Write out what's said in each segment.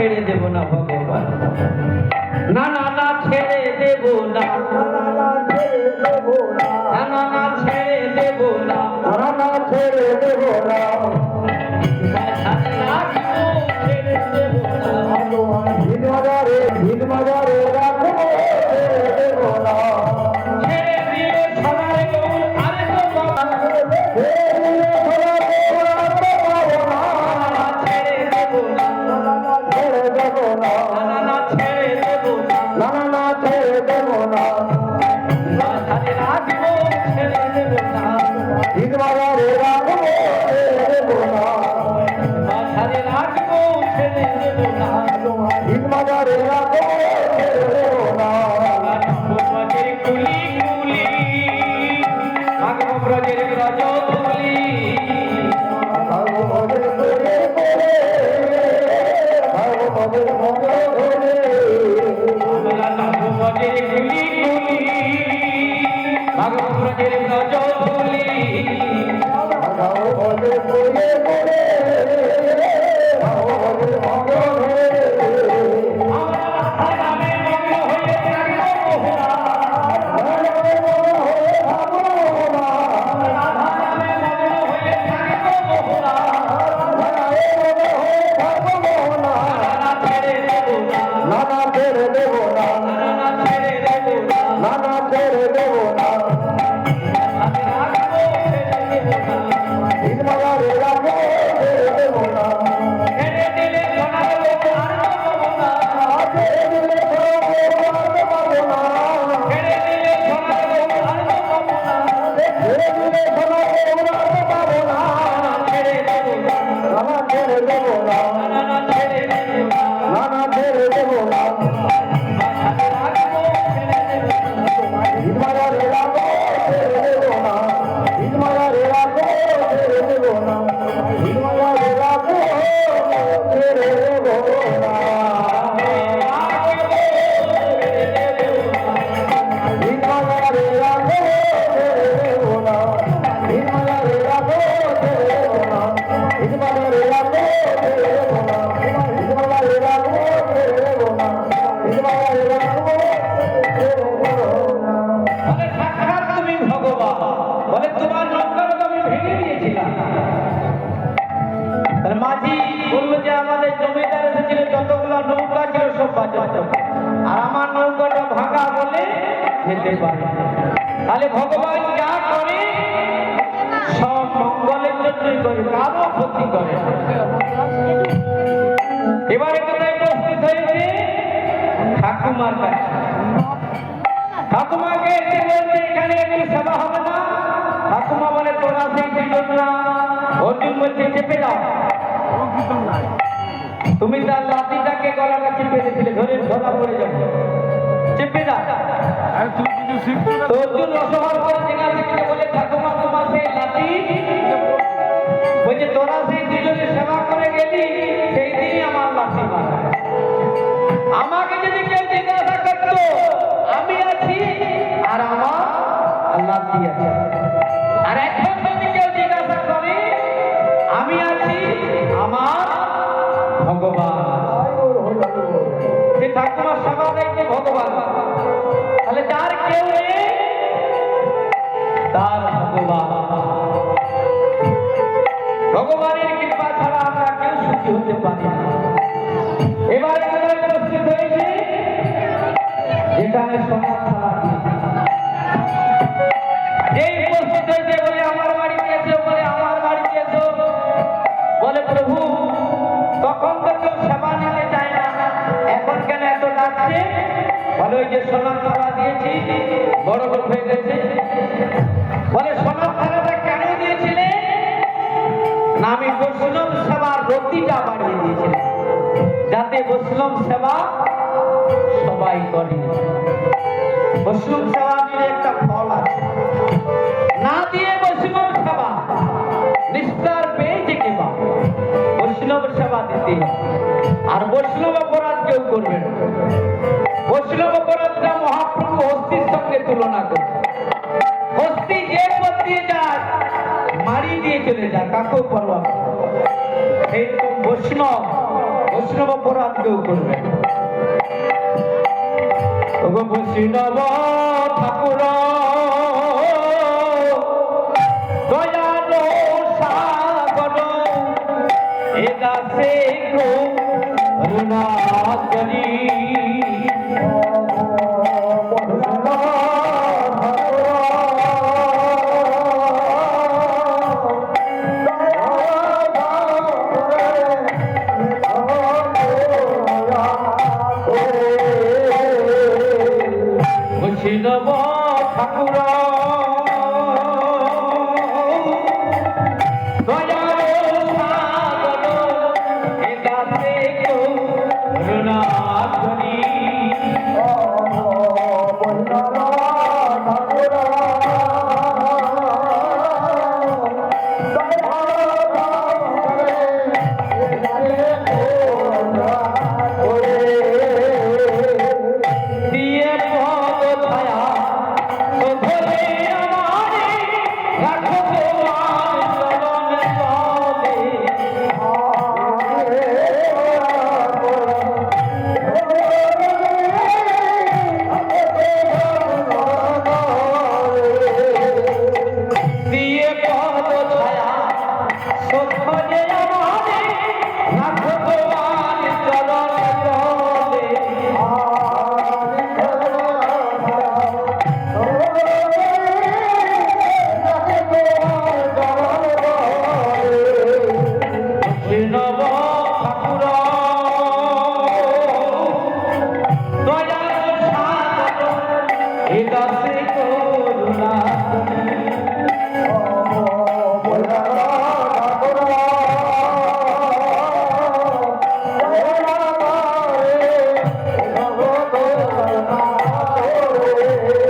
ছেড়ে দেব না ভগবান, না না না ছেড়ে দেব না, না না না ছেড়ে দেব না, না না ছেড়ে দেব না, ছেড়ে দেব না, ভিন বাজারে রাখবো ছেড়ে দেব না, ছেড়ে দিলে সবাই গৌর আরে তো বাবা, ছেড়ে দেব না, ছেড়ে দেব না, না না ছেড়ে দেব না, না না ছেড়ে দেব না, মাথায় রাখবো ছেড়ে দেব না, ভিন বাজারে রাখবো ছেড়ে দেব না, মাথায় রাখবো ছেড়ে দেব না, ভিন বাজারে রাখবো ছেড়ে দেব না, ব্রজের কুলি কুলি, মাগো ব্রজের ব্রজ কুলি, ভগবানের করে করে, ভগবানের মনে ধরে, আমরা মাগো ব্রজের কুলি কুলি, মাগো ব্রজের ব্রজ কুলি, ভগবানের করে করে, ভগবানের মনে ধরে, আমরা রাধারামে মগ্ন হয়ে থাকবো মোহনা, রাধারামে মগ্ন হয়ে থাকবো মোহনা, না ছেড়ে দেব না, না ছেড়ে দেব না, না ছেড়ে দেব না, না ছেড়ে দেব না, রাখবো ছেড়ে দেব না, ভিন বাজারে রাখবো ছেড়ে দেব না, ছেড়ে দিলে সোনার লোক আর পাবো না, ছেড়ে দিলে পাবো না, ছেড়ে দিলে সোনার লোক আর পাবো না, ছেড়ে দিলে পাবো না, ছেড়ে দেব না, ছেড়ে দেব না, ছেড়ে দেব না, ছেড়ে দেব না, রাখবো ছেড়ে দেব না, ভিন বাজারে রাখবো ছেড়ে দেব না, ভিন বাজারে রাখবো ছেড়ে দেব না, ভিন বাজারে রাখবো ছেড়ে দেব না, ভিন বাজারে রাখবো ছেড়ে দেব না, ভিন বাজারে রাখবো ছেড়ে দেব না, ভিন বাজারে রাখবো ছেড়ে দেব না, ভিন বাজারে রাখবো ছেড়ে দেব না, ভিন বাজারে রাখবো ছেড়ে দেব না। বলে সাক্ষাৎ তুমি ভগবান, বলে তোমার নৌকার আমি ভেঙে দিয়েছিলাম। তার মাঝি বললো যে আমাদের জমিদার এসেছিল, যতগুলো নৌকা ছিল সব বাজে, আর আমার নৌকাটা ভাঙা বলে যেতে পারে। তাহলে ভগবান যা করে সব মঙ্গলের জন্যই করে, কারো ক্ষতি করে না। এবারে কোথায় উপস্থিত হয়েছে? ঠাকুমার কাছে। ঠাকুমাকে এসে বলছে এখানে একটু সেবা হবে না? ঠাকুমা বলে তোরা সেই দুজন না। অর্জুন বলছে চেপে দাও। তুমি তার লাঠিটাকে গলাটা চেপে দিয়েছিলে, ধরে ধরা পড়ে যাবে, চেপে দাও। তো অর্জুন রসভার করে জিজ্ঞাসা করে বলে ঠাকুমা তোমার সেই লাঠি? বলছে তোরা সেই দুজনে সেবা করে গেলি, সেই দিনই আমার লাঠি মারা। আমাকে যদি কেউ জিজ্ঞাসা করতো আমি আছি আর আমার লাঠি আছে, আর এখন যদি কেউ জিজ্ঞাসা করে আমি আছি আমার ভগবান, যে ঠাকুমার সেবা দেখবে ভগবান। তাহলে যার কেউ নেই তার ভগবান, ভগবানের কৃপা ছাড়া আমরা কেউ সুখী হতে পারি না। এবারে কোথায় উপস্থিত হয়েছে? যেখানে সোনার থালা দিয়েছে। যেই উপস্থিত হয়েছে বলে আমার বাড়িতে এসো, বলে আমার বাড়িতে এসো। বলে প্রভু তখন তো কেউ সেবা নিতে চায় না, এখন কেন এত ডাকছে? বলে ওই যে সোনার থালা দিয়েছি, বড় লোক হয়ে গেছে। বলে সোনার থালাটা কেন দিয়েছিলে? না আমি বৈষ্ণব সেবার রতিটা বাড়িয়ে দিয়েছিলাম, যাতে বৈষ্ণব সেবা সবাই করে। বৈষ্ণব সেবা দিলে একটা ফল আছে, না দিয়ে বৈষ্ণব সেবা নিস্তার পেয়েছে কেবা। বৈষ্ণব সেবা দিতে আর বৈষ্ণব অপরাধ কেউ করবে না। বৈষ্ণব অপরাধটা মহাপ্রভু হস্তির সঙ্গে তুলনা করে। হস্তি যে পথ দিয়ে যায় মারি দিয়ে চলে যায়, কাকেও পরোয়া করে। এই বৈষ্ণব বৈষ্ণব অপরাধ কেউ করবে না। ওগো বৈষ্ণব ঠাকুর দয়ালো সাগর এ দাসে করুণা করি বৈষ্ণব ঠাকুর দয়ালো সাগর এ দাসে করুণা করি দিয়ে পদ ছায়া শোভলে আমারে রাখো তোমার চরণ তলে দিয়ে পদ ছায়া শোভলে আমারে রাখো তোমার চরণ তলে বৈষ্ণব ঠাকুর দয়ালো সাগর এ দাসে করুণা করি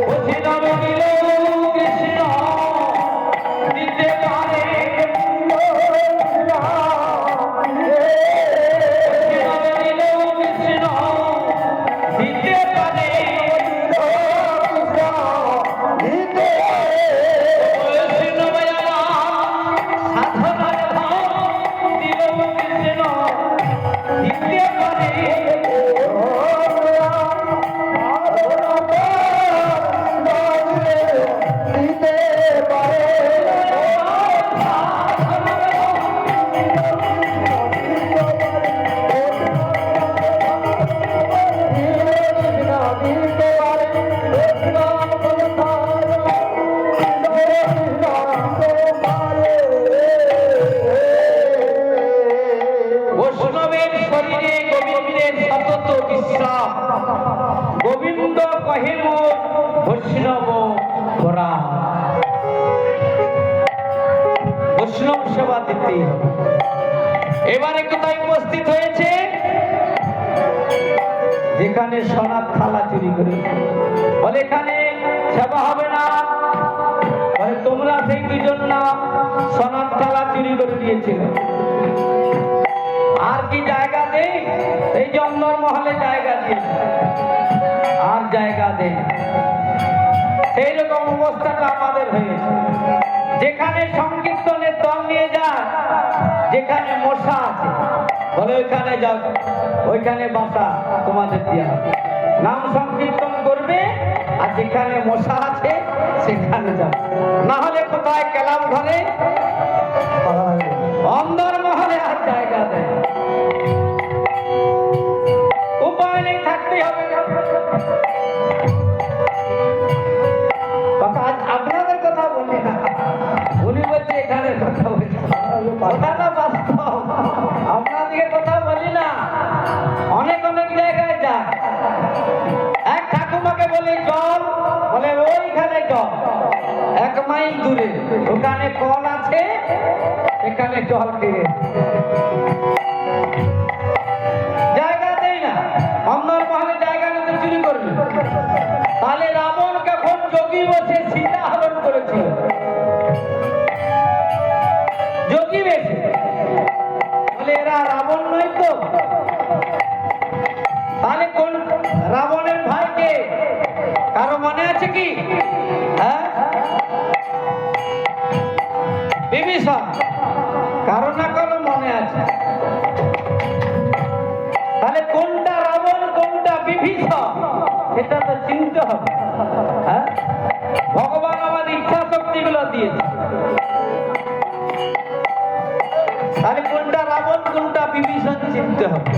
বৈষ্ণব দিল কৃষ্ণ দিতে পারে বৈষ্ণব দিল কৃষ্ণ দিতে পারে বৈষ্ণব আমার সাধনার ভাব দিল কৃষ্ণ দিতে পারে বৈষ্ণবের শরীরে গোবিন্দের সতত বিশ্রাম গোবিন্দ কহিল বৈষ্ণব ঘোরা বৈষ্ণব সেবা দিতেই হবে। এবারে কোথায় উপস্থিত হয়েছে যেখানে সোনার থালা চুরি করে বলে এখানে সেবা হবে না বলে তোমরা সেই দুজন না সোনার থালা চুরি করে দিয়েছিল আর কি জায়গা দেই এই যে অন্দর মহলে জায়গা দিয়েছে আর জায়গা দেই সেই রকম অবস্থাটা আমাদের হয়েছে যেখানে সংকীর্তনের দল নিয়ে যায় যেখানে মশা আছে বলে ওইখানে যাও ওইখানে বাসা তোমাদের দেওয়া হবে নাম সংকীর্তন করবে আর যেখানে মশা আছে সেখানে যাও না হলে কোথায় ক্লাব ঘরে অন্দর মহলে আর জায়গা দেয় উপায় নেই থাকতেই হবে আপনাদের কথা বলি না উনি বলছে এখানে কথা বলছি কথাটা বাস্তব আপনাদেরকে কথা বলি না অনেক অনেক জায়গায় যায় এক ঠাকুমাকে বলি জল বলে ওইখানে জল 1 মাইল দূরে ওখানে কল আছে সেখানে জল খেয়ে জায়গা দেই না অন্দর মহলে জায়গা নিতে চুরি করবে তাহলে রাবণ কখন যোগী বসে সীতা হরণ করেছিল যোগী বেশে বলে এরা রাবণ নয় তো তাহলে কোন রাবণের ভাইকে কারো মনে আছে কি হ্যাঁ বিভীষণ কারো না কারো মনে আছে সেটা তো চিনতে হবে। হ্যাঁ, ভগবান আমার ইচ্ছা শক্তিগুলো দিয়েছে, তাহলে কোনটা রাবণ কোনটা বিভীষণ চিনতে হবে।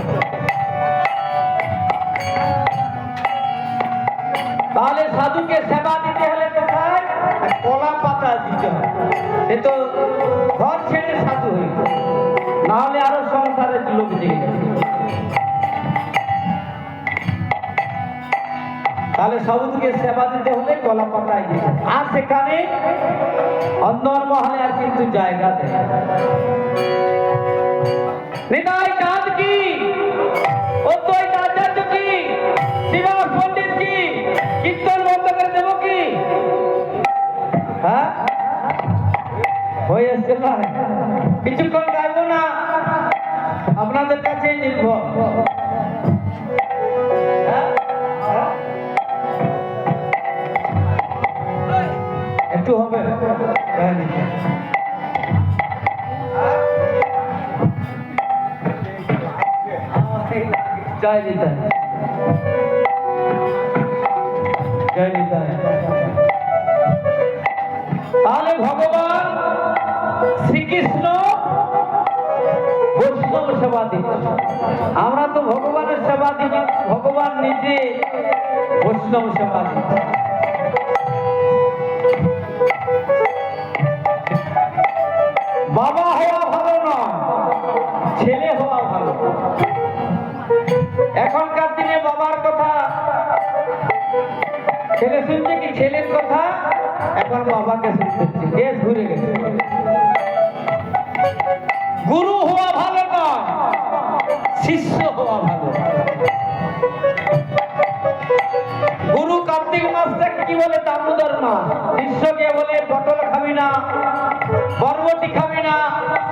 তাহলে সাধুকে সেবা দিতে হলে কোথায়? কলা পাতা দিতে হবে। সে তো ঘর ছেড়ে সাধু হইল, না হলে আরো সংসারের লোক জেগে যাবে। তাহলে সাধুকে সেবা দিতে হলে কলা পাতায় দিতে হবে। আর সেখানে অন্দর মহলে আর কিন্তু জায়গা দেয়। নিতাই চাঁদ কি, অদ্বৈত আচার্য কি, শ্রীরাম পণ্ডিত কি, কীর্তন বন্ধ করে দেবো কি? হ্যাঁ, হয়ে এসছে না, কিছুক্ষণ গাইবো না, আপনাদের কাছেই নির্ভর। হ্যাঁ? হ্যাঁ? একটু হবে জয় নিতাই, জয় নিতাই। তাহলে ভগবান শ্রীকৃষ্ণ বৈষ্ণব সেবা দিচ্ছেন, আমরা তো ভগবানের সেবা দিই, ভগবান নিজে বৈষ্ণব সেবা দিচ্ছেন। বাবা হওয়া ভালো নয়, ছেলে হওয়া ভালো। এখনকার দিনে বাবার কথা ছেলে শুনছে কি, ছেলের কথা এখন বাবাকে শুনতে হচ্ছে, দেশ ঘুরে গেছে। গুরু হওয়া ভালো নয়, শিষ্য হওয়া ভালো। গুরু কার্তিক মাসটাকে কি বলে? দামোদর মাস। শিষ্যকে বলে পটল খাবি না, বরবটি খাবি না।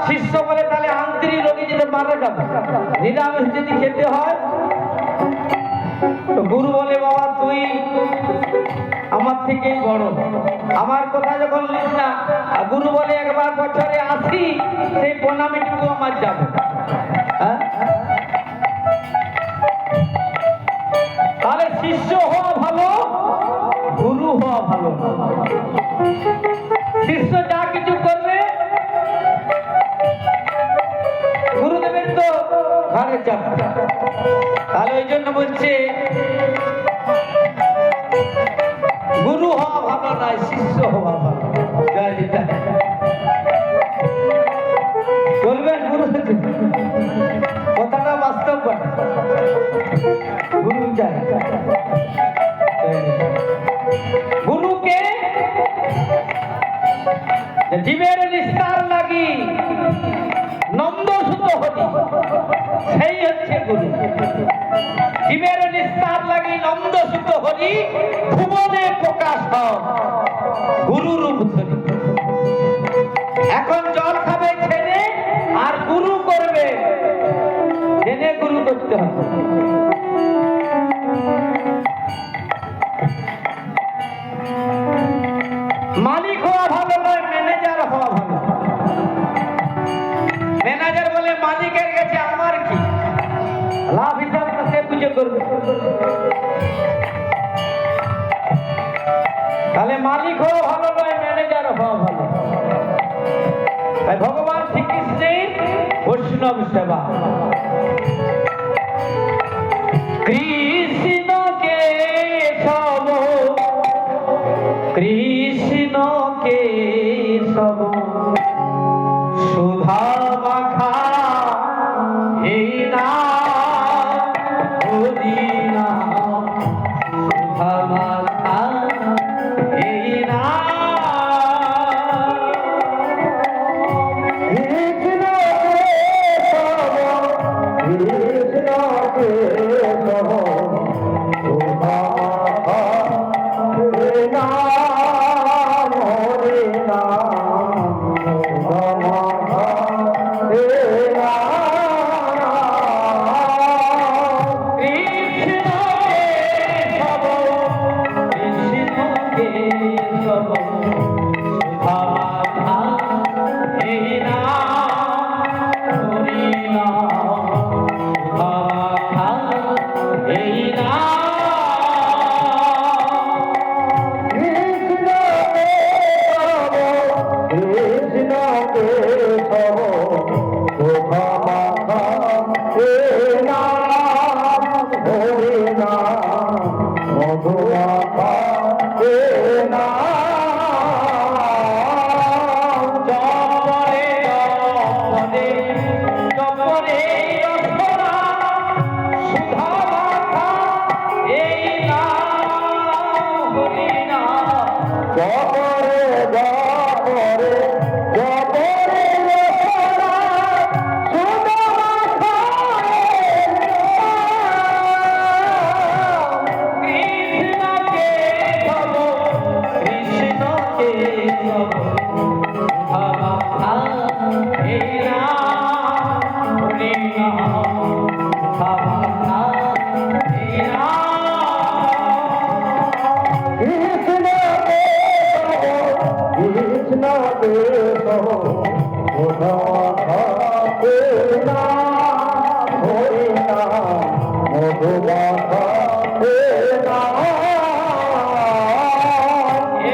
শিষ্য বলে তাহলে আন্তরিক রোগী যদি মারা যাবে, নিরামিষ যদি খেতে হয়। তো গুরু বলে বাবা তুই আমার থেকেই বড়, আমার কথা যখন নিস না। গুরু বলে একবার বছরে আসি, সেই প্রণামীটুকু আমার যাবে। হ্যাঁ, তাহলে শিষ্য হওয়া ভালো, গুরু হওয়া ভালো। শিষ্য যা কিছু করবে গুরুদেবের তো ঘরে যাবে। তাহলে ওই জন্য বলছে গুরু হওয়া ভালো নয়, শিষ্য হওয়া ভালো। জয় নিতাই। চলবেন গুরু, কথাটা বাস্তব কথা। গুরু চাই, গুরুকে জীবের নিস্তার লাগি নন্দ সুত হরি, সেই হচ্ছে গুরু। জীবের নিস্তার লাগি নন্দ সুত হরি, ভুবনে প্রকাশ গুরু রূপ ধরি। এখন জল খাবে ছেলে আর গুরু করবে, জেনে গুরু করতে হবে। মালিক হওয়া ভালো নয়, ম্যানেজার হওয়া ভালো। ম্যানেজার বলে মালিকের কাছে আমার কি লাভ, হিসাব সে বুঝে করবে। তাহলে মালিক হওয়া ভালো নয়, ম্যানেজার হওয়া ভালো। তাই ভগবান শ্রীকৃষ্ণের বৈষ্ণব সেবা। কৃষ্ণ কেশব, কৃষ্ণ কেশব, সুধা মাখা এই নাম, হরি নাম, সুধা মাখা এই নাম। কৃষ্ণ কেশব, কৃষ্ণ কেশব, সুধা হরে নাম, হরে নাম, সুধা হরে নাম। কৃষ্ণ কেশব, কৃষ্ণ কেশব, সুধা মাখা এই নাম, হরি নাম, সুধা মাখা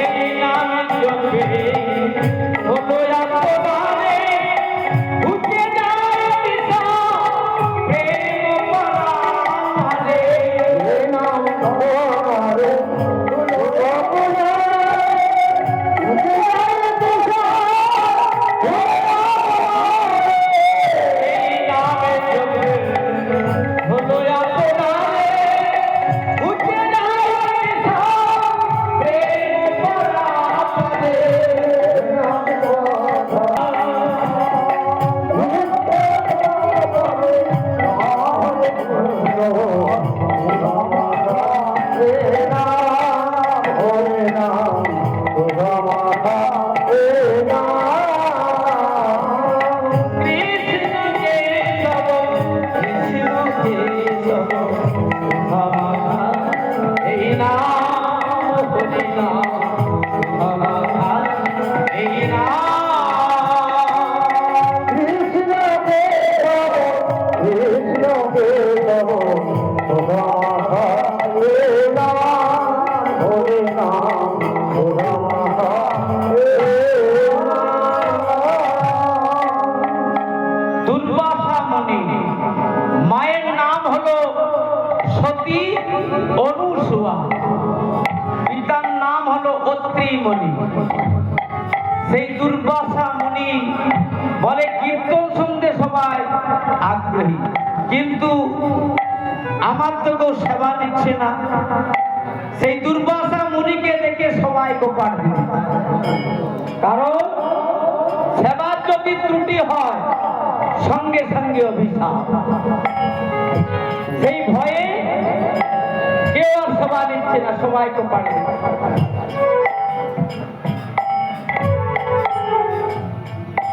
এই নাম জপে হলো আপনারে উঠে যায় দিশা প্রেম পরাণে এই নাম জপে হলো আপনারে উঠে যায় দিশা প্রেম পরাণে কৃষ্ণ কেশব কৃষ্ণ কেশব সমাধান এই নাম হরি নাম সমাধান এই নাম দুর্বাসা মুনি মায়ের নাম হলো সতী অনুসুয়া পিতার নাম হলো অত্রি মুনি সেই দুর্বাসা মুনি বলে কীর্তন শুনতে সবাই আগ্রহী কিন্তু আমার তো কেউ সেবা দিচ্ছে না সেই দুর্বাসা মুনিকে দেখে সবাই কোপার দিল কারণ সেবার যদি ত্রুটি হয় সঙ্গে সঙ্গে অভিশাপ সেই ভয়ে কেউ আর সেবা দিচ্ছে না সবাই কোপার দিচ্ছে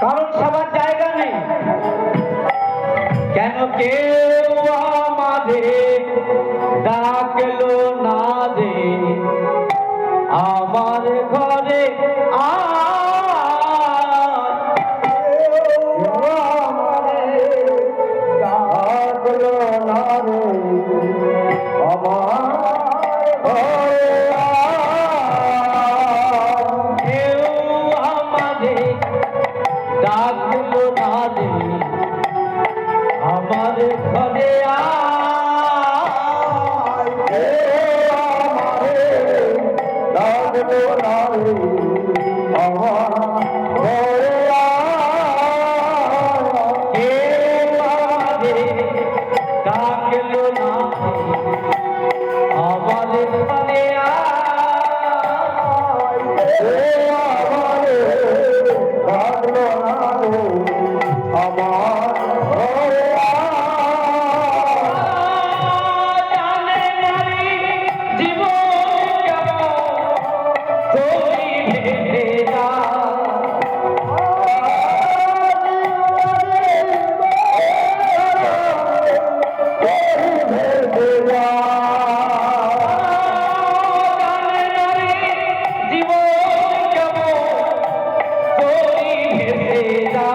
কারণ সবার জায়গা নেই কেন কেউ আমাদের ডাকলো না দে আমার ঘরে কেউ আমাদের ডাকলো না দে আমার ঘরে ডাকলো না আমার ঘরে জানে নারী জীবন কেমন তোই ভেবে যা জানে নারী জীবন কেমন তোই ভেবে যা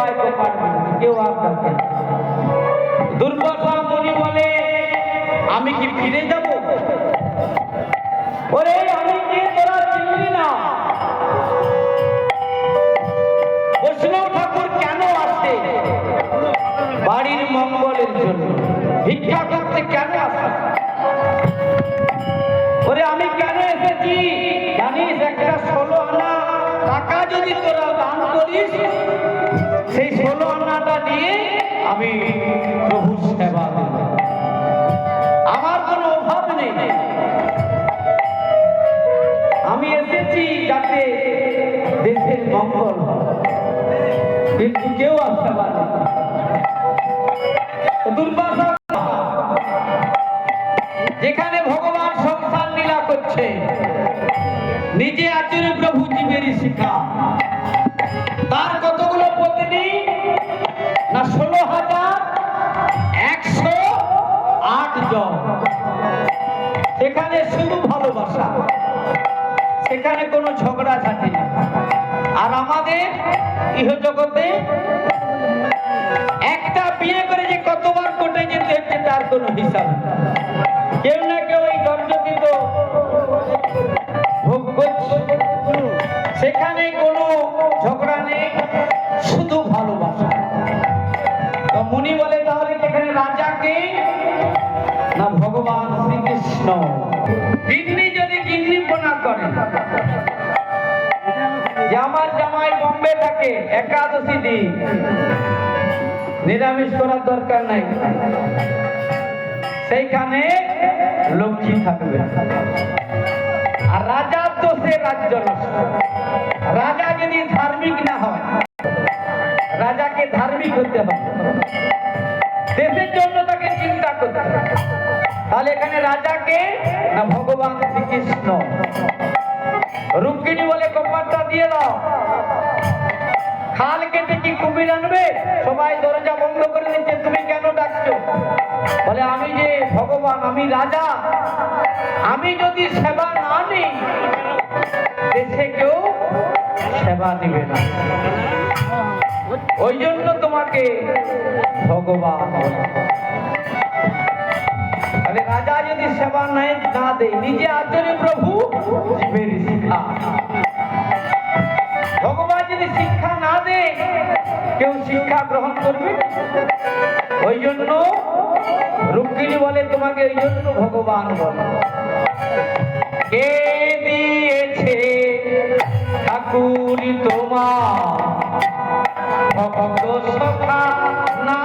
সবাই কপাট দিচ্ছে, কেউ আর ডাকে না। দুর্বাসা মুনি বলে আমি কি ফিরে যাব? ওরে আমি কি তোরা চিনলি না? বৈষ্ণব ঠাকুর কেন আসে? বাড়ির মঙ্গলের জন্য। ভিক্ষা করতে কেন আসে? ওরে আমি কেন এসেছি জানিস? একটা 16 আনা টাকা যদি তোরা দান করিস, সেই 16 আনাটা দিয়ে আমি প্রভুর সেবা দেব। আমার কোনো অভাব নেই, আমি এসেছি যাতে দেশের মঙ্গল হয়, কিন্তু কেউ আসতে পারে না। দুর্বাসা যেখানে ভগবান সংসার লীলা করছে, নিজে আচরণ প্রভু জীবেরই শিখা, তার কতগুলো পত্নী না? 16,108 জন। সেখানে শুধু ভালোবাসা, সেখানে কোনো ঝগড়াঝাটি না। আর আমাদের ইহজগতে একটা বিয়ে করে যে কতবার কোটে যেতে হচ্ছে তার কোনো হিসাব নেই। কেউ না কেউ এই জর্জরিত ভোগ করছে, সেখানে কোনো ঝগড়া নেই, শুধু ভালোবাসা। তো মুনি বলে তাহলে এখানে রাজাকে না ভগবান শ্রীকৃষ্ণ? গিন্নি যদি গিন্নিপনা করে যে আমার জামাই বোম্বে থাকে, একাদশী দিন নিরামিষ করার দরকার নাই, সেইখানে লক্ষ্মী থাকবে। আর রাজার তো সে রাজ্য নষ্ট। রাজা যদি ধার্মিক না হয়, রাজাকে ধার্মিক হতে হবে, দেশের জন্য তাকে চিন্তা করতে হবে। তাহলে এখানে রাজাকে না ভগবান শ্রীকৃষ্ণ? রুক্মিণী বলে কপাটটা দিয়ে দাও। খাল কেটে কি কুমির আনবে? সবাই দরজা বন্ধ করে দিচ্ছে, তুমি কেন ডাকছো? বলে আমি যে ভগবান, আমি রাজা, আমি যদি সেবা না নিই দেশে কেউ সেবা দিবে না, ওই জন্য তোমাকে ভগবান বলে। তাহলে রাজা যদি সেবা না দেয়, নিজে আচরে প্রভু জীবের শিক্ষা। ভগবান যদি শিক্ষা না দেয়, কেউ শিক্ষা গ্রহণ করবে? ওই জন্য রুক্মিণী বলে তোমাকে ওই জন্য ভগবান বলে। কে দিয়েছে ঠাকুর তোমার ভক্ত সখা না?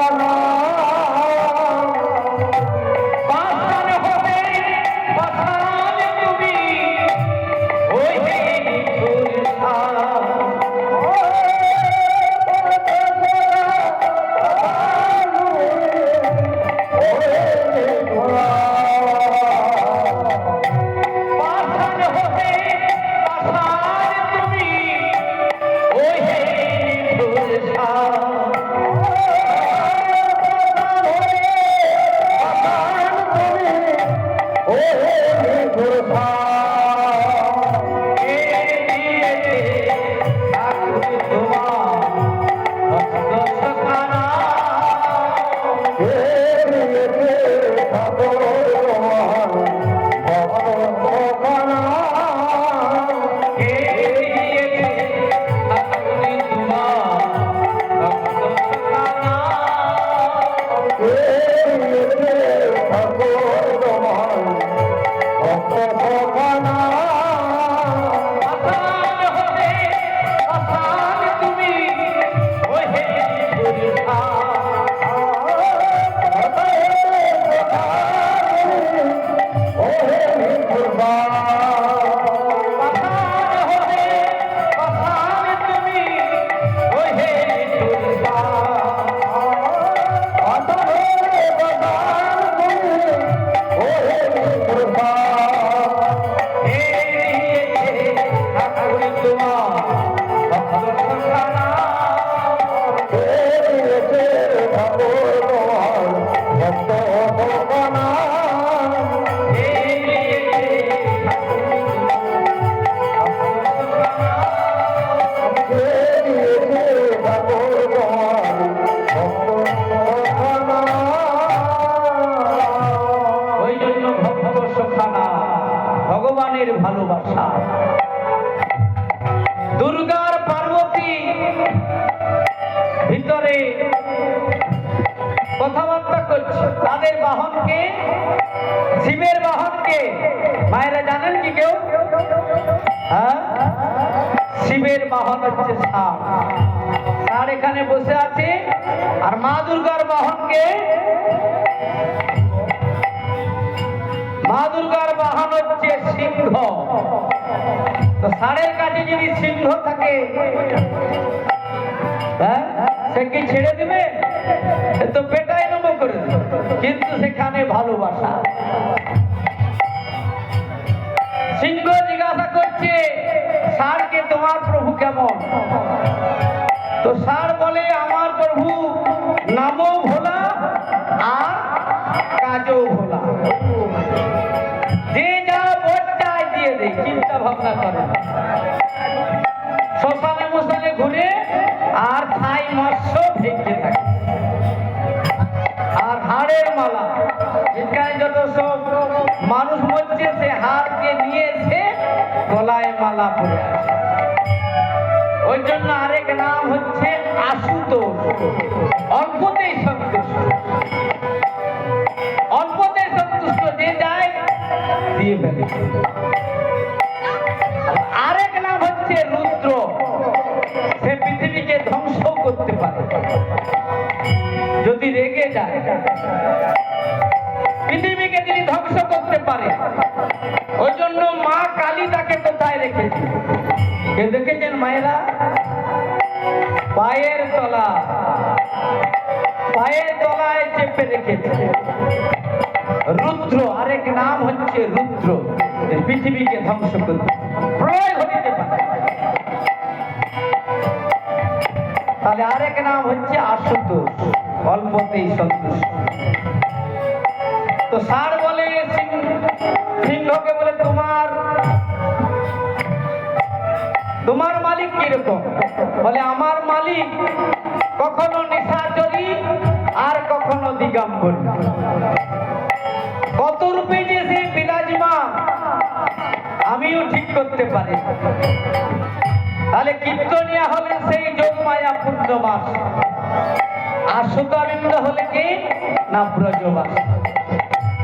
Oh, ভিতরে কথাবার্তা করছে। তাদের বাহনকে, শিবের বাহনকে মায়েরা জানেন কি কেউ? হ্যাঁ, শিবের বাহন হচ্ছে ষাঁড়। ষাঁড় এখানে বসে আছে। আর মা দুর্গার বাহনকে, মা দুর্গার বাহন হচ্ছে সিংহ। তো ষাঁড়ের কাছে যদি সিংহ থাকে, হ্যাঁ, সে কি ছেড়ে দিবে? সে তো পেটাই নম করে দেবে। কিন্তু সেখানে ভালোবাসা। সিংহ জিজ্ঞাসা করছে ষাঁড়কে, তোমার প্রভু কেমন? তো ষাঁড় বলে, আমার প্রভু নামও ভোলা আর কাজও ভোলা। যে যা ভোট চায় দিয়ে দেয়, চিন্তা ভাবনা করে না। শ্মশানে মশানে ঘুরে আর ছাই মৎস্য ভেঙে থাকে। আর হাড়ের মালা, যেখানে যত সব মানুষ মরছে সে হাড়কে নিয়েছে গলায় মালা পরে আছে। ওই জন্য আরেক নাম হচ্ছে আশুতোষ, অল্পতেই সন্তুষ্ট। অল্পতেই সন্তুষ্ট, যে যায় দিয়ে ফেলে। আরেক নাম হচ্ছে রুদ্র, সে পৃথিবীকে ধ্বংস করতে পারে যদি রেগে যায়। পৃথিবীকে তিনি ধ্বংস করতে পারে। ওই জন্য মা কালী তাকে কোথায় রেখেছে? কেউ দেখেছেন মায়েরা? পায়ের তলা, পায়ের তলায় চেপে রেখেছে। রুদ্র, আরেক নাম হচ্ছে রুদ্র, পৃথিবীকে ধ্বংস করতে, প্রলয় ঘটিতে পারে। তাহলে আরেক নাম হচ্ছে আশুতোষ, অল্পতেই সন্তুষ্ট। তো ষাঁড় বলে সিংহকে, বলে তোমার মালিক কিরকম? বলে আমার মালিক কখনো নিশাচরী আর কখনো দিগম্বরী। কত রূপে যে সে বিরাজমান আমিও ঠিক করতে পারি। তাহলে কীর্তনিয়া হলেন সেই যোগমায়া পূর্ণবাস, আর সুতাবিন্দ হলে কি না ব্রজবাস।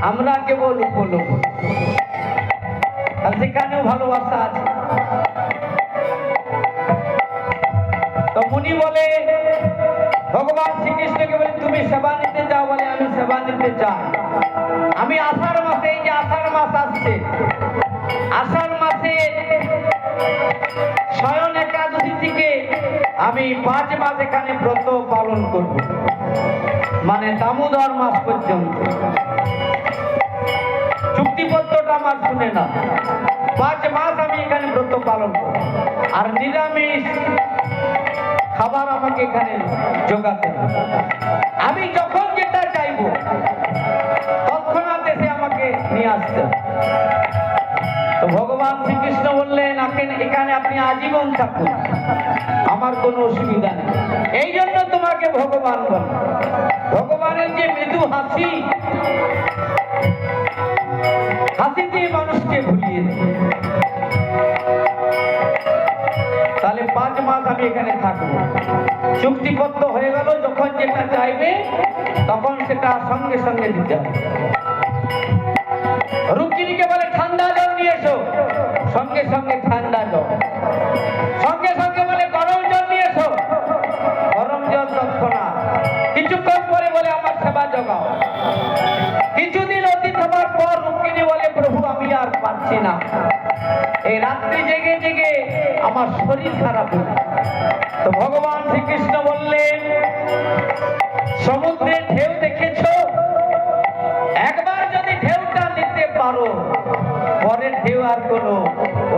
আমরা কেবল উপলভ, আর সেখানেও ভালোবাসা আছে। তো মুনি বলে, ভগবান শ্রীকৃষ্ণকে বলে তুমি সেবা নিতে যাও? বলে আমি সেবা নিতে চাই। আমি আষাঢ় মাসে, এই যে আষাঢ় মাস আসছে, আষাঢ় মাসে শয়ন একাদশী থেকে আমি 5 মাস এখানে ব্রত পালন করব, মানে দামোদর মাস পর্যন্ত। চুক্তিপত্রটা আমার শুনে না, 5 মাস আমি এখানে ব্রত পালন করব। আর নিরামিষ খাবার আমাকে এখানে জোগাতে হবে। আমি যখন যেটা চাইবো তৎক্ষণাৎ এসে আমাকে নিয়ে আসতে। তো ভগবান শ্রীকৃষ্ণ বললেন, এখানে আপনি আজীবন থাকুন, আমার কোনো অসুবিধা নেই। এই জন্য তোমাকে ভগবান বলে। ভগবানের যে মৃদু হাসি, হাসিতে মানুষকে ভুলিয়ে দেয়। তাহলে 5 মাস আমি এখানে থাকবো। চুক্তিপত্র হয়ে গেল, যখন যেটা চাইবে তখন সেটা সঙ্গে সঙ্গে দিতে হবে। রুক্মিণীকে বলে ঠান্ডা জল নিয়ে এসো, সঙ্গে সঙ্গে ঠান্ডা জল। সঙ্গে সঙ্গে বলে গরম জল নিয়ে এসো, গরম জল তৎক্ষণাৎ। কিছুক্ষণ পরে বলে আমার সেবা জগাও। কিছুদিন অতীত হবার পর রুক্মিণী বলে, প্রভু আমি আর পারছি না, এই রাত্রি জেগে জেগে আমার শরীর খারাপ হলো। তো ভগবান শ্রীকৃষ্ণ বললেন, সমুদ্রের ঢেউ দেখেছো? একবার যদি ঢেউটা নিতে পারো, পরের ঢেউ আর কোনো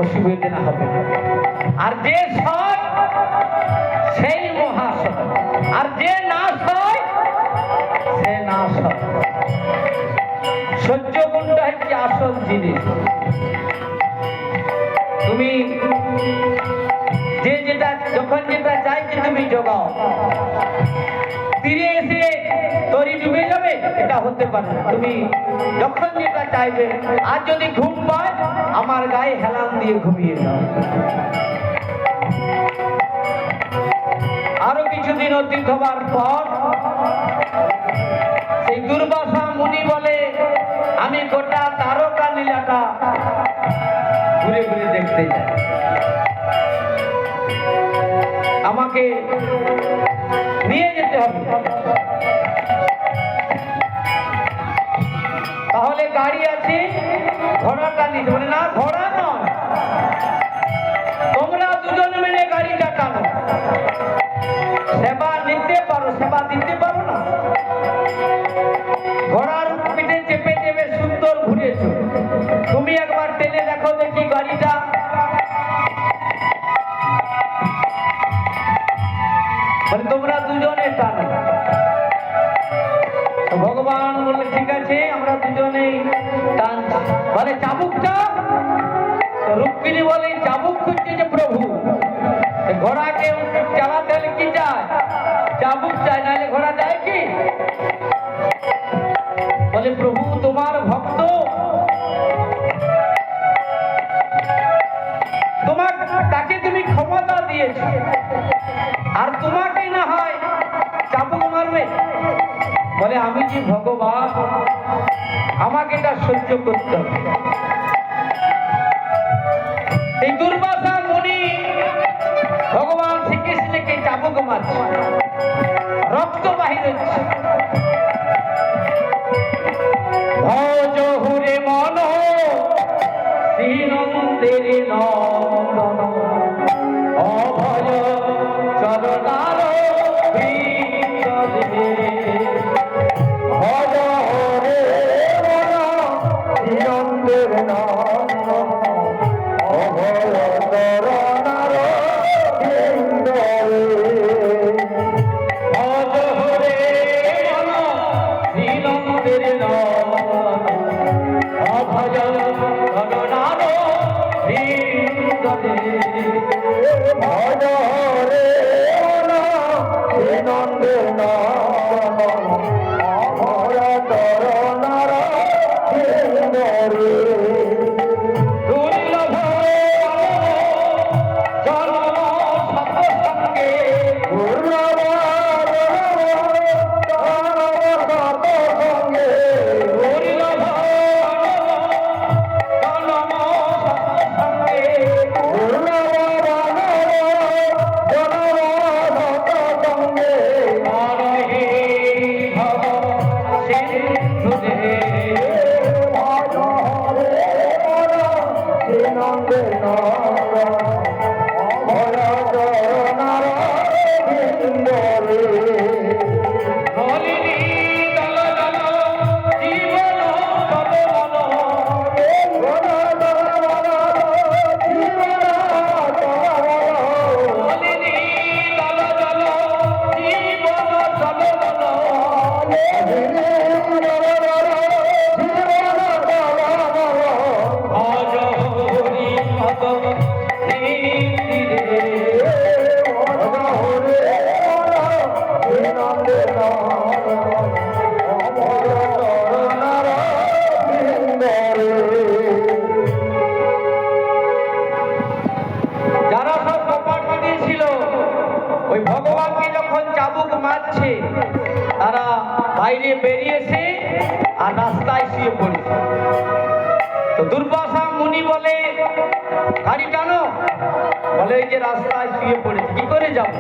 অসুবিধা না হবে। আর যে সয় সেই মহাশয়, আর যে না সয় সে না সয়। সহ্য গুণটা হচ্ছে আসল জিনিস। তুমি যে যেটা যখন যেটা চাইছে তুমি জোগাও। তীরে এসে তরি ডুবে যাবে, এটা হতে পারে না। তুমি যখন যেটা চাইবে, আর যদি ঘুম পায় আমার গায়ে হেলান দিয়ে ঘুমিয়ে যাও। আরো কিছুদিন অতীত হবার পর সেই দুর্বাসা মুনি বলে, আমি গোটা দ্বারকা লীলাটা ঘুরে ঘুরে দেখতে যাই, আমাকে নিয়ে যেতে হবে। তাহলে গাড়ি আছে, ঘোড়াটা নিতে বলে, না ঘোড়া নয়, তোমরা দুজন মিলে গাড়িটা টানো, সেবা নিতে পারো, সেবা দিতে পারো না? ঘোড়ার পিঠে চেপে চেপে সুন্দর ঘুরেছো, তুমি একবার টেনে দেখো দেখি গাড়িটা। বলে তোমরা দুজনে টানো। ভগবান বললে ঠিক আছে, আমরা দুজনেই টানছি। বলে চাবুকটা? রুক্মিণী বলে চাবুক খুঁজছে যে প্রভু, ঘোড়াকে চালাতে হলে কি চায়? চাবুক চায়, নাহলে ঘোড়া যায় কি? বলে প্রভু তোমার ভক্ত, তোমার তাকে তুমি ক্ষমতা দিয়েছো, আর তোমাকে না হয় চাবুক মারবে? বলে আমি যে ভগবান, আমাকে এটা সহ্য করতে হবে। এই দুর্বাসা মুনি ভগবান শ্রীকৃষ্ণকে চাবুক মারছে, রক্ত বাহির হচ্ছে। ভজ হুরে মন শ্রীনন্দের নন্দন, অভয় চরণার ভিতরে। ভজ রে মন শ্রীনন্দের নন্দন, অভয় চরণার ভিতরে। ভজ হুরে মন শ্রীনন্দের নন্দন, অভয় চরণার ভিতরে। ভজ রে মন শ্রীনন্দের নন্দন, অভয় চরণার ভিতরে। দুর্লভ জন্ম সৎসঙ্গে, দুর্লভ সৎসঙ্গে, দুর্লভ জন্ম সৎসঙ্গে, দুর্লভ সৎসঙ্গে। মরহে ভব সিন্ধুরে। ভজ রে মন শ্রীনন্দের নন্দন, অভয় চরণার ভিতরে। নলিনী দল দল জীবন তব মন, নলিনী দল দল জীবন তব মন। ভজ হরি পদ নিধিরে। যারা সব কপাট দিয়েছিল, ওই ভগবানকে যখন চাবুক মারছে, তারা বাইরে বেরিয়েছে আর রাস্তায় শুয়ে পড়েছে। তো দুর্বাসা মুনি বলে গাড়ি টানো, বলে এই যে রাস্তায় শুয়ে পড়েছে, কি করে যাব?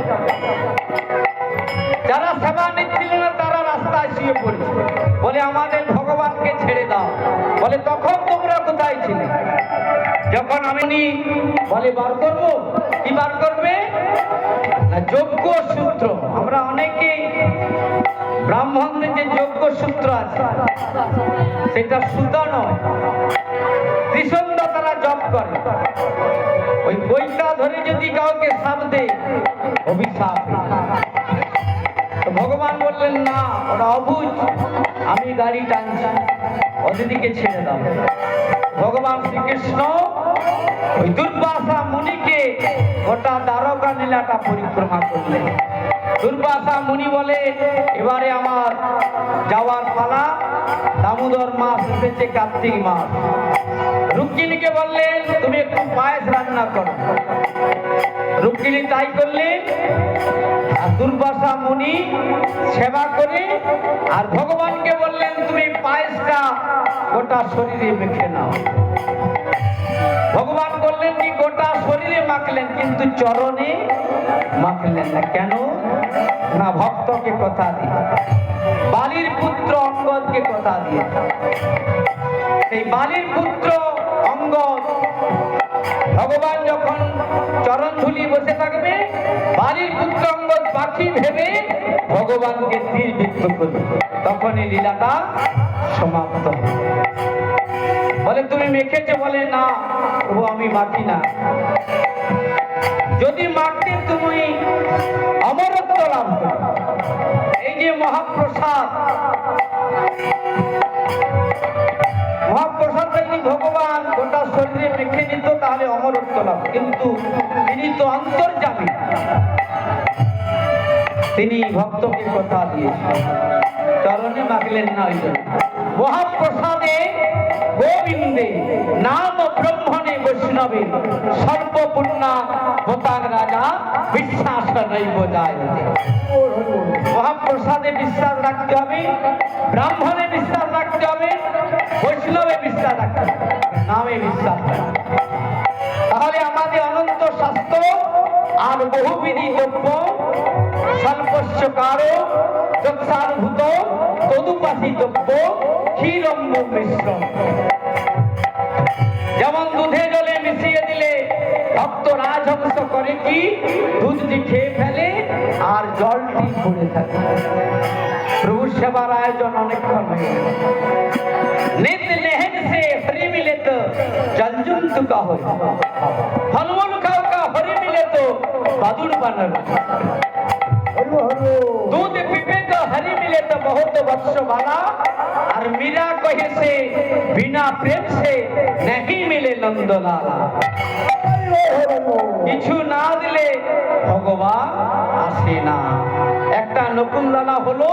যারা সেবা নিচ্ছিল না তারা রাস্তায় শুয়ে পড়েছে, বলে আমাদের ভগবানকে ছেড়ে দাও। বলে তখন তোমরা কোথায় ছিলে? যখন আমি বলে বার করবো, কি বার করবে না? যোগ্য সূত্র। আমরা অনেকেই ব্রাহ্মণদের যে যোগ্য সূত্র আছে, সেটা সুতা নয়, ত্রিসন্ধ্যা তারা জপ করে। ওই বইটা ধরে যদি কাউকে সাপ দেয়, অভিশাপ। তো ভগবান বললেন না, ওরা অবুঝ, আমি গাড়ি টানছি, অতিথিকে ছেড়ে দাও। ভগবান শ্রীকৃষ্ণ ওই দুর্বাসা মুনিকে গোটা দ্বারকা লীলাটা পরিক্রমা করলেন। দুর্বাসা মুনি বলে এবারে আমার যাওয়ার পালা, দামোদর মাস এসেছে, কার্তিক মাস। রুক্মিণীকে বললেন তুমি একটু পায়েস রান্না করো। রুক্মিণী তাই করলেন। আর দুর্বাসা মুনি সেবা করে আর ভগবানকে বললেন তুমি পায়েসটা গোটা শরীরে মেখে নাও। ভগবান বললেন কি গোটা শরীরে মাখলেন কিন্তু চরণে মাখলেন না। কেন না? ভক্তকে কথা দিয়ে, বালির পুত্র অঙ্গদকে কথা দিয়ে। এই বালির পুত্র অঙ্গদ ভগবান যখন চরণ ধুলি বসে থাকবে, বালির পুত্র অঙ্গদ পাখি ভেবে ভগবানকে তীরবিদ্ধ করবে, তখনই লীলাটা সমাপ্ত হবে। বলে তুমি মেখেছো? বলে না ও আমি মাখি না। যদি মাখতে তুমি অমরত্ব লাভ করো। এই যে মহাপ্রসাদ, মহাপ্রসাদ যদি ভগবান গোটা শরীরে মেখে নিত তাহলে অমরত্ব লাভ, কিন্তু তিনি তো অন্তর্যামী, তিনি ভক্তকে কথা দিয়েছেন, চরণে মাখলেন না। ওই জন্য মহাপ্রসাদে গোবিন্দে নাম ব্রহ্মণে বৈষ্ণবে সর্বপূর্ণা ভূতাং রাজা বিশ্বাস নৈব যায়। মহাপ্রসাদে বিশ্বাস রাখতে হবে, ব্রাহ্মণে বিশ্বাস রাখতে হবে, বৈষ্ণবে বিশ্বাস রাখতে হবে, নামে বিশ্বাস রাখতে হবে। তাহলে আমাদের অনন্ত শাস্ত্র আর বহুবিধি দ্রব্য স্বল্পস্য কারো যৎসারভূত তদুপাসি দ্রব্য ক্ষীরম্য মিশ্রণ। যেমন দুধে জলে মিশিয়ে দিলে ভক্ত রাজহংস করে কি দুধটি খেয়ে ফেলে আর জলটি পড়ে থাকে। প্রভু সেবার আয়োজন অনেকক্ষণ হয়ে গেল। নিত নেহেন সে হরি মিলে তো জঞ্জুন তুকা হয়, ফলমূল খাও কা হরি মিলে তো বাদুড় বানাবে। दूध पीपे तो हरी मिले तो बहुत वर्ष वाला, और मीरा कहे से बिना प्रेम से नहीं मिले नंदलाला। কিছু না দিলে ভগবান আসে না। একটা নকুলদানা হলো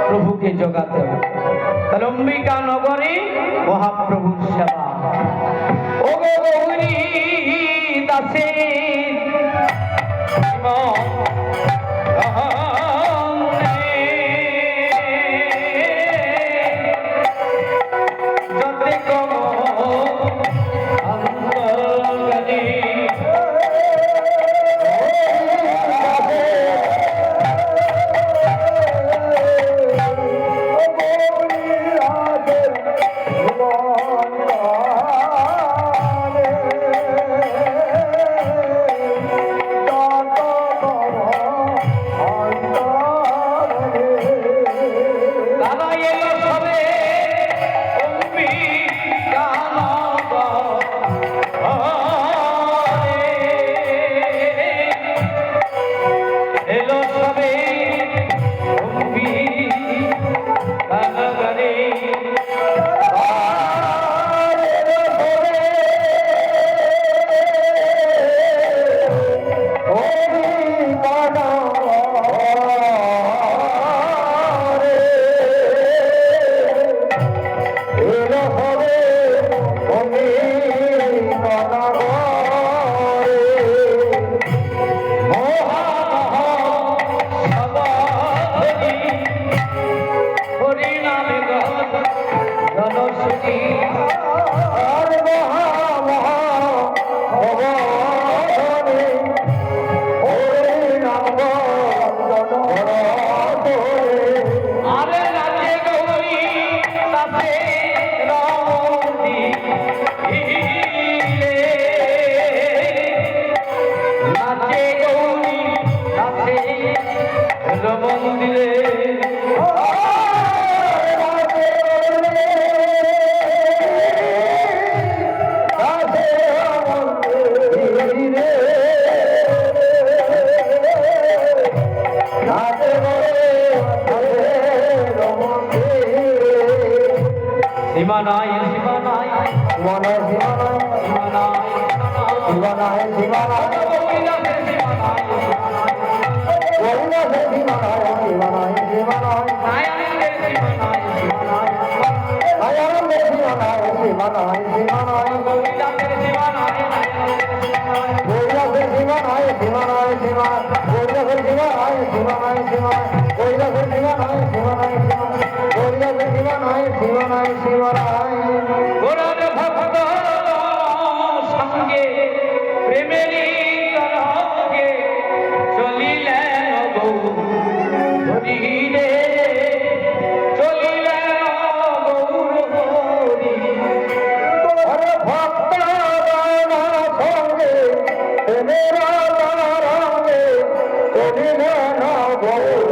প্রভুকে জোগাতে হবে। তাহলে অম্বিকা নগরী মহাপ্রভুর সেবা। ও গৌরী দাসে কৈলাসের সীমা নয় সীমা নয় সীমা কৈলাসের সীমা নয় সীমা নয় সীমা কৈলাসের সীমা নয় সীমা নয় সীমা কৈলাসের সীমা নয় সীমা নয় সীমা নয় গোরার ভক্ত সঙ্গে প্রেমেরই তরঙ্গে চলিলেন গৌরী রে চলিলেন গৌর হরি আরে ভক্ত সঙ্গে মেরা রঙে চলিলে না গৌর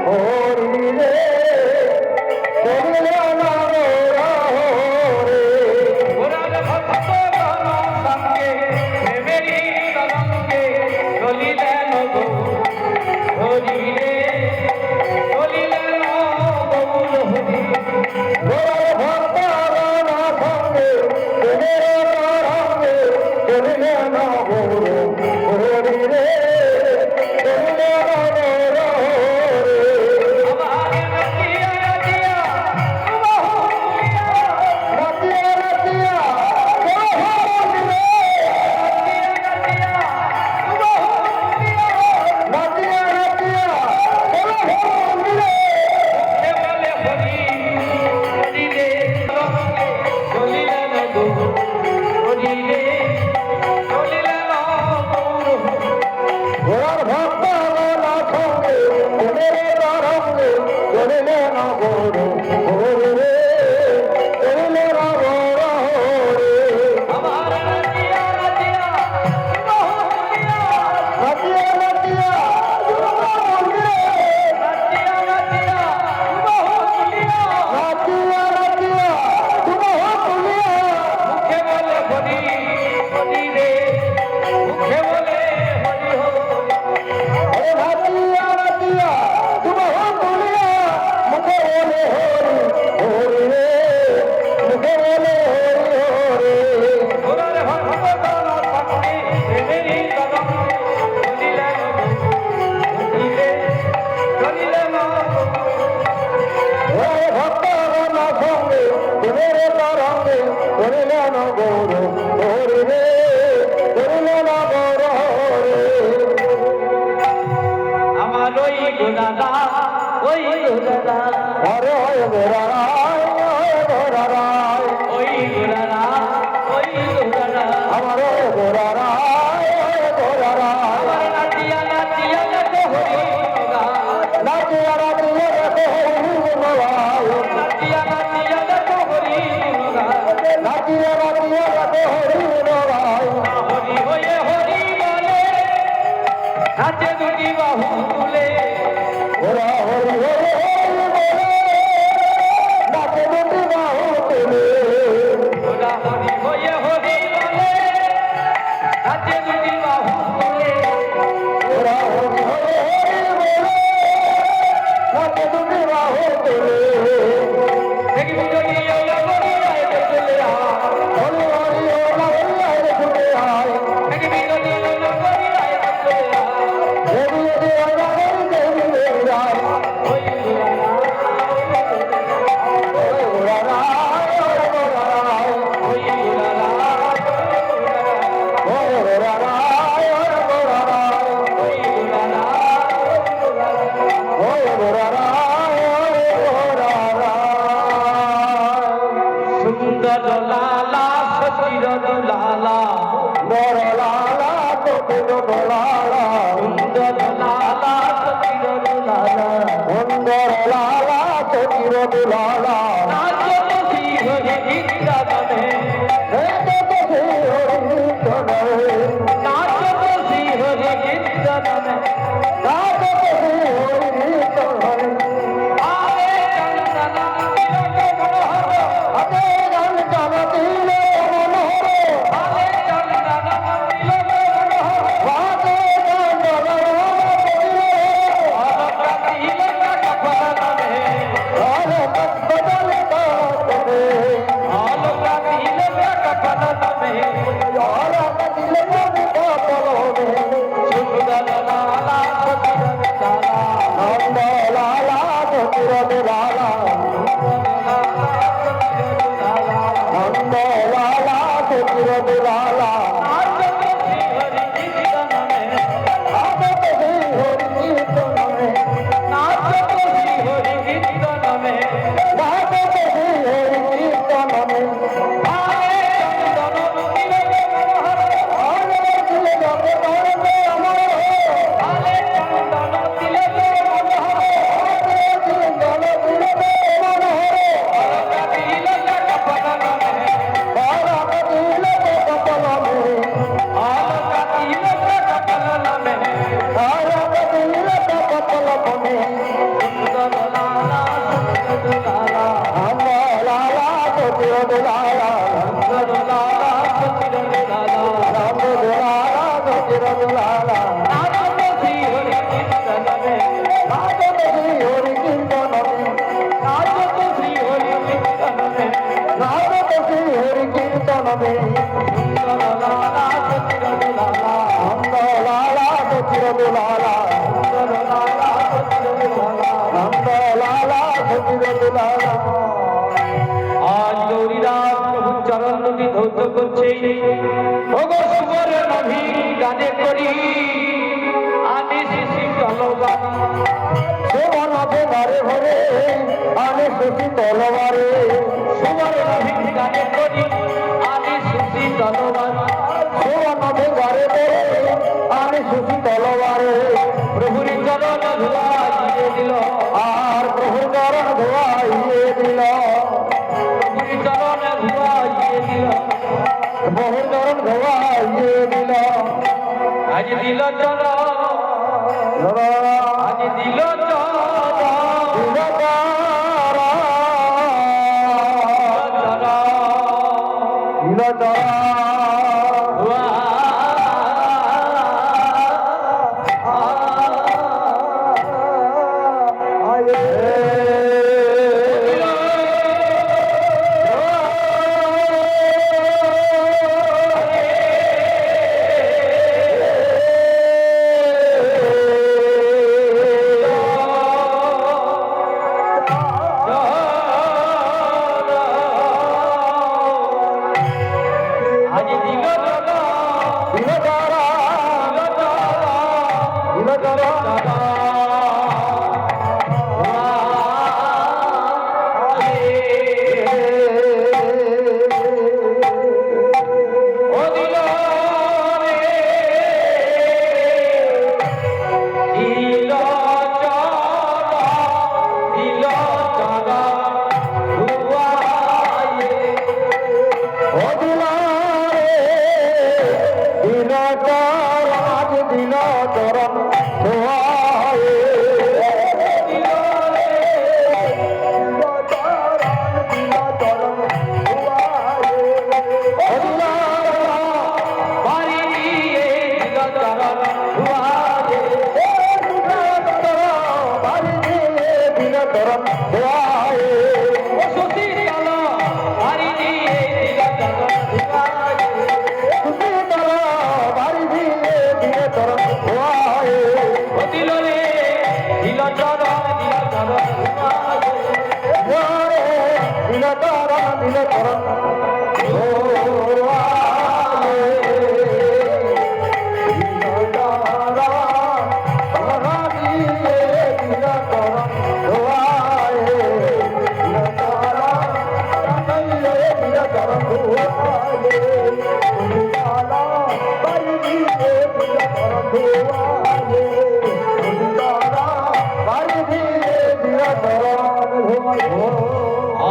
হরি রে চলিলে না গৌর হরি গোরার ভক্ত সঙ্গে প্রেমেরই তরঙ্গে চলিলেন হরি রে চলিলেন গৌর হরি গোর ভক্ত সঙ্গে মেরা রঙে চলিলে না গৌর হরি রে চলিলে না গৌর হরি আমার নাচিয়া নাচিয়া বহুলিয়া নাচিয়া নাচিয়া নাচিয়া নাচিয়া ঘোড়ার ভক্ত সঙ্গে মেরে রঙে চলিলে না গৌর হরি রে চলিলে না গৌর হরি নাচিয়া নাচিয়া নাচিয়া নাচিয়া अरे नाचिया नाचिया तुम हो दुनिया मुझे बोले होरी होरी रे मुझे बोले होरी होरी ओरे भक्त ना संगे तुम्हारे तरंगे करिले ना गौर होरी रे करिले ना गौर होरी আমার ওই গোদাদা ওই গোদাদা अरे होय गोरा राय होय गोरा राय ওই গোদাদা ওই গোদাদা हमारे गोरा राय होय गोरा राय আমার নাচিয়া নাচিয়া নাচো হরি গোদা नाचिया नाचिया रखे हरि मलाय নাচিয়া নাচিয়া নাচো হরি গোদা नाचिया नाचिया रखे हरि मलाय হরি হয়ে হরি বলে নাচে দুটি বাহু তুলে गोरा हरि हरि हरि बोले नाचे दुटी बाहु तुले গোদা হরি হয়ে হরি বলে নাচে দুটি বাহু তুলে गोरा हरि हरि हरि बोले नाचे दुटी बाहु तुले দেখি যদি ওলা গরি আইতে চলে আ हरि हरि ओला हरि छुटे आय দেখি যদি ওলা গরি আইতে চলে আ देवी देवी ओला हरि देवी देवी राय ওই গোদাদা गोरा राय गोरा राय ওই গোদাদা गोरा राय गोरा राय ওই গোদাদা ओय गोरा राय गोरा राय সুন্দর লালা সচির দুলালা गोर लाला तो तो लाला সুন্দর লালা সচির দুলালা सुंदर लाला तो लाला নাচো তো হরি গীতা গানে हे तो हरि तनय নাচো তো হরি গীতা গানে नाचो हरि तनय আরে চন্দনা তিলক মনোহর अते गण चलतीले मनोहर আরে চন্দনা তিলক মনোহর वाते गण তিলক কপলা গানে अरे तत्व নন্দলালা সচির দুলালা আজ গৌরীদাস প্রভুর চরণ দুটি ধৌত করছে। ওগো সুবর নভি গানে করি আনি শিশি তলবারি। সুবর্ণতে ঘরে ঘরে আনে সুশি তলবারে সুবর নভি গানে করি আনি শিশি তলবারি। সুবর্ণতে ঘরে ঘরে আনে সুশি তলবারে প্রভুর চরণ ধুলাইয়ে দিল। আর প্রভুর চরণ ধোয়াইয়ে দিল প্রভুর চরণ ধুলাইয়ে দিল। প্রভুর চরণ ধোয়াইয়ে দিল আজ দিল চরণ, আজ দিল চরণ, আজ দিল ও দিল রে দিল চরণ, দিল চরণ ধুয়াইয়ে। বাড়ি দিয়ে দিল চরণ ধুয়াইয়ে। ও সতী চল বাড়ি দিয়ে দিল চরণ ধুয়াইয়ে। ও দিল রে দিল চরণ, দিল চরণ ধুয়াইয়ে।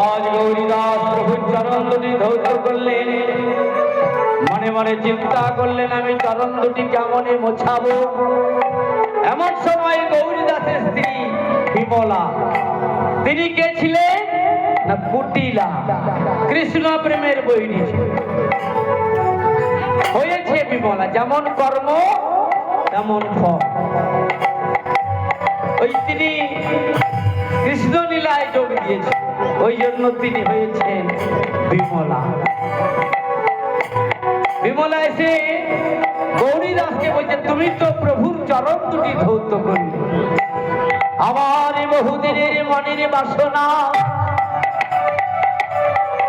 আজ গৌরীদাস প্রভুর চরণ দুটি ধৌত করলেন। মনে মনে চিন্তা করলেন আমি চরণ দুটি কেমনে মোছাবো। এমন সময় গৌরীদাসের স্ত্রী বিমলা, তিনি কে ছিলেন না কুটিলা, কৃষ্ণ প্রেমের বৈরী ছিলেন। হয়েছে বিমলা যেমন কর্ম তেমন ফল। ওই তিনি কৃষ্ণ লীলায় যোগ দিয়েছেন, ওই জন্য তিনি হয়েছেন বিমলা। বিমলা এসে গৌরীদাসকে বলছে তুমি তো প্রভুর চরণ দুটি ধৌত করলে, আমার বহুদিনের মনের বাসনা।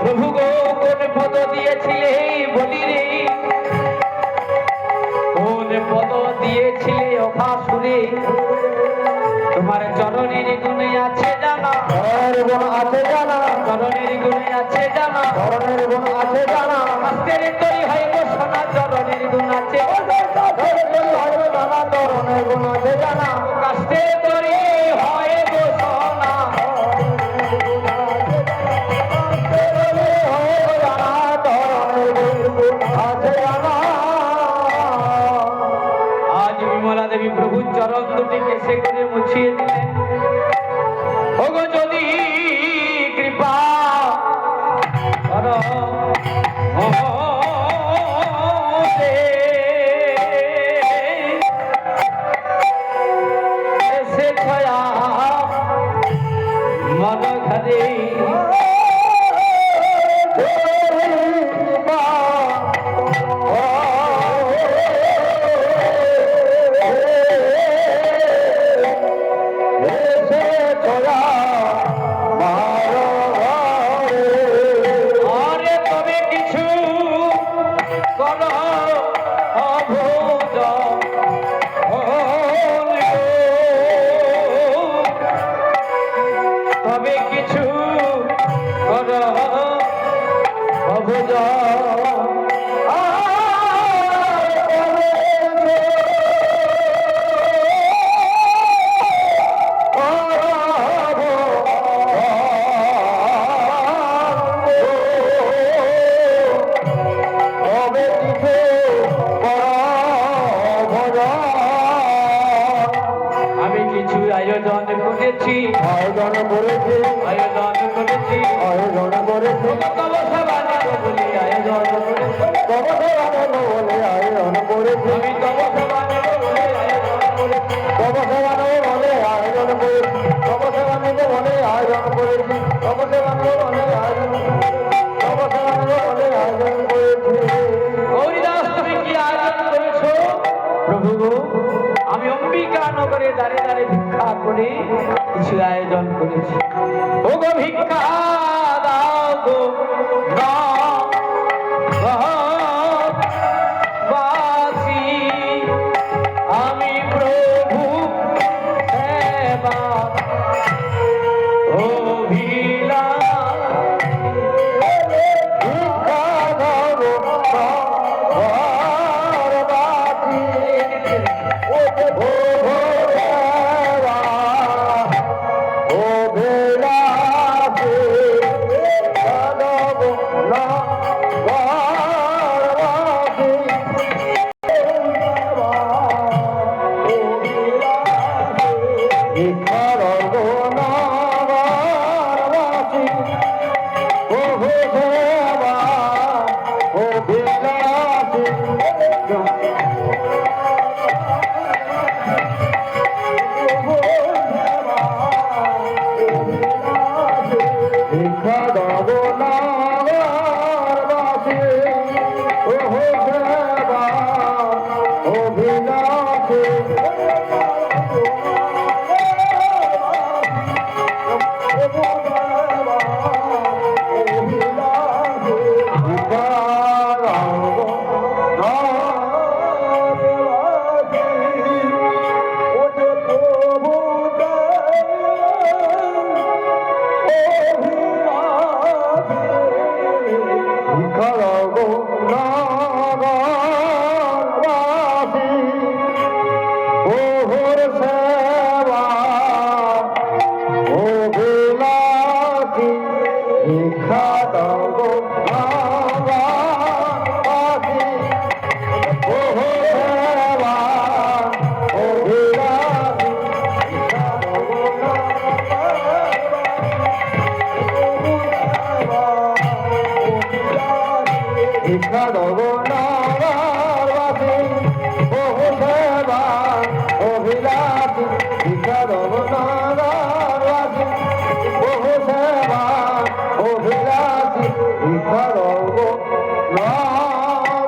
প্রভু গো কোন পদ দিয়েছিলে বলি রে, কোন পদ দিয়েছিলে অভাসুরে। তোমার চরণের গুণে আছে জানা, আছে জানা চরণের গুণে আছে জানা। ধরনের গুণ আছে জানা আস্তের তরি হয় গো সোনা, চরণের গুণ আছে জানা ধরনের গুণ আছে জানা কাস্তের তরি হয় গো সোনা। আজ বিমলা দেবী প্রভুর চরণ দুটি কেসে করে মুছিয়ে দিলেন। ওগো যদি কৃপা করো এসে ছয়া মন ঘরে। আয়োজন করেছি আয়োজন করেছি আয়োজন করেছি আয়োজন করেছি তব সেবা নিব বলে আয়োজন করেছি তব সেবা নেব বলে আয়োজন করেছি আমি তব সেবা নিব বলে আয়োজন করেছি তব সেবা নেব বলে আয়োজন করেছি তব সেবা নেব বলে আয়োজন করেছি তব সেবা নেব বলে আয়োজন তব সেবা নেব বলে আয়োজন করেছি গৌরীদাস তুমি কি আয়োজন করেছো প্রভু গো আমি অম্বিকা নগরে দাঁড়ে দাঁড়ে ভিক্ষা করে কিছু আয়োজন করেছি ও গো ভিক্ষা দাও গো বাসি আমি প্রভু সেবা অভিলাষ ভিক্ষা দাও গো ভারবাসী ও দেবা ও বেলাসী ভিক্ষা দাও গো ভারবাসী ভিক্ষা দাও গো ভারবাসী ও দেবা ও বেলাসী ভিক্ষা দাও নাগরবাসী ও সেবা অভিলাষী ভিক্ষা দাও নাগরবাসী ও যে প্রভু ভিক্ষা দাও গো নাগরবাসী ওহর সেবা অভিলাষী ভিক্ষা দাও গো নাগরবাসী ওহর সেবা অভিলাষী ভিক্ষা দাও গো ভিক্ষা দেব নাগরবাসী বহু সেবা অভিলাষী ভিক্ষা দেব নাগরবাসী বহু সেবা অভিলাষী ভিক্ষা দেব নাগরবাসী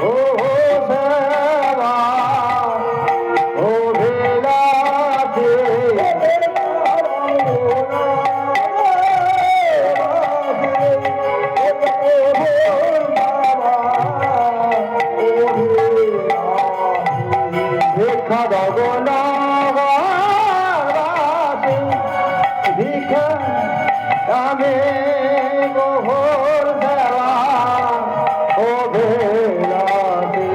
বহু সেবা অভিলাষী ভিক্ষা দেব নাগরবাসী ভিক্ষা আমি মোহর দেওয়া ও বেলাসী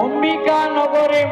অম্বিকা নগরে